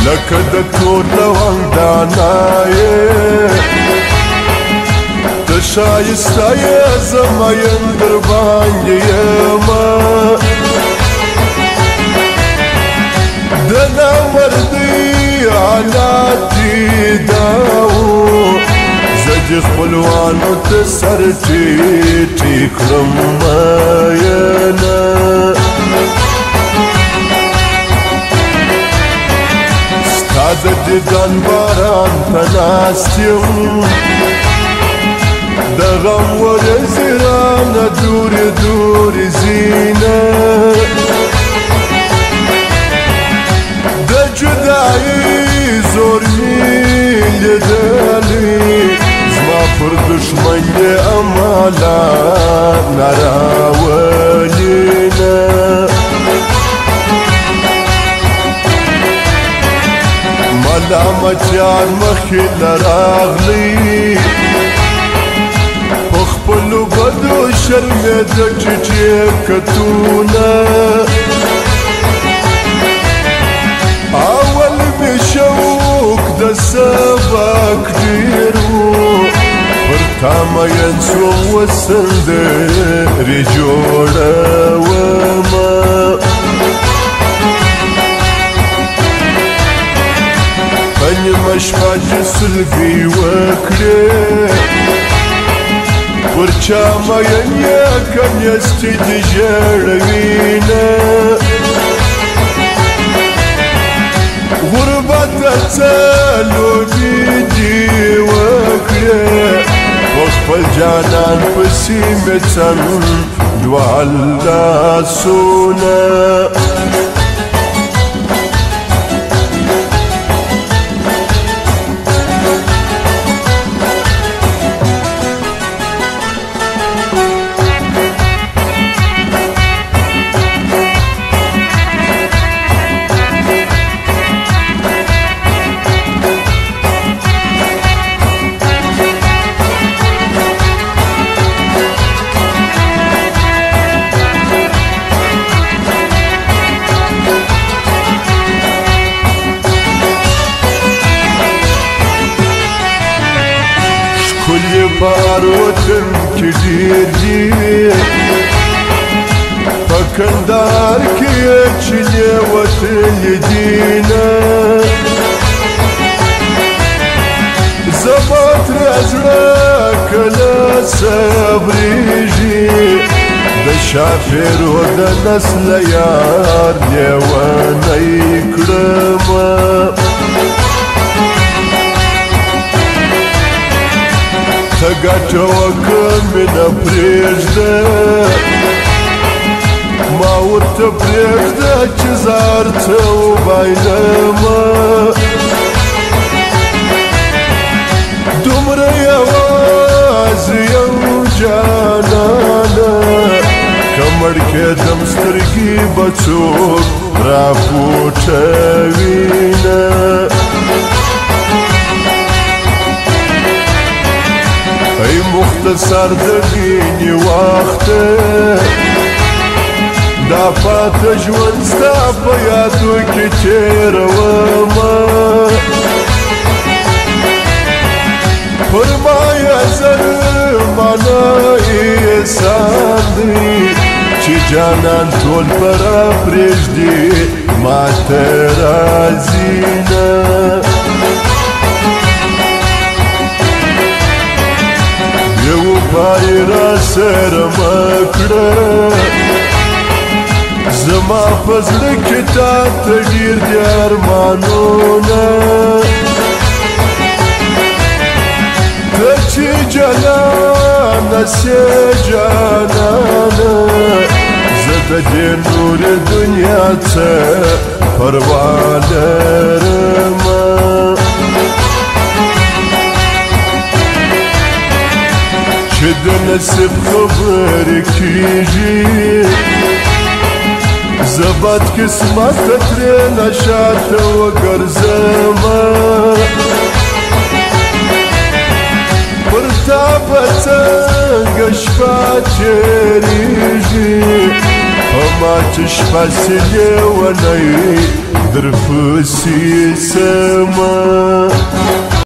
لکه د تور لونګ دانا یې د ښایسته یې زما یم در باندې یمه د نامردۍ حالات دې دا و زه دې خپلوانو ته سر ټیټې کړم مینه ستا د دیدن باران ته ناست یم د غم ورځې رانه دورې دورې ځینه د جدایۍ زور مې لیدلی زما پر دښمن یې امالات نه راولینه ملامتیان مخې له راغلی په خپلو بدو شرمېده ټیټې کتونه اول مې شوق د سبق ډېر و پر تا مین سوم و سندرې جوړومه په نیمه شپه چې سلګۍ وکړې پر چا مین یې کنیستې دې ژړوینه غربته څه لوبې دې وکړې په خپل جانان پسې مې څنګ دوه لاسونه ښکلې په هر وطن کې ډېر دي په کندهار کې یې چینې وتلې دینه زما ترې زړه کله صبرېږي د شاپېرو د نسله یار لیونی کړمه ته ګټه وکړه مینه پرېږده ما ورته پرېږده چې زار څه وبایلمه دومره یوازې یم جانانه که مړ کېدم سترګې به څوک راپوټوینه ای مختصر د ډینې وخته دا پاته ژوند ستا په یادو کې تېرومه پر ما یې زمانه احسان دی چې جانان ټول به راپرېږدي ما ته راځینه یو پای را سره مه کړه زما په زړه کې تا ته ډېر دي ارمانونه ته چې جانانه سې جانانه زه د دې نورې دنیا څه پروا لرمه چې د نصیب خبرې کېږي زه بد قسمته ترېنه شاته وګرځمه پر تا به څنګه شپه تېرېږي په ما چې شپه سي لیونی درپسې سما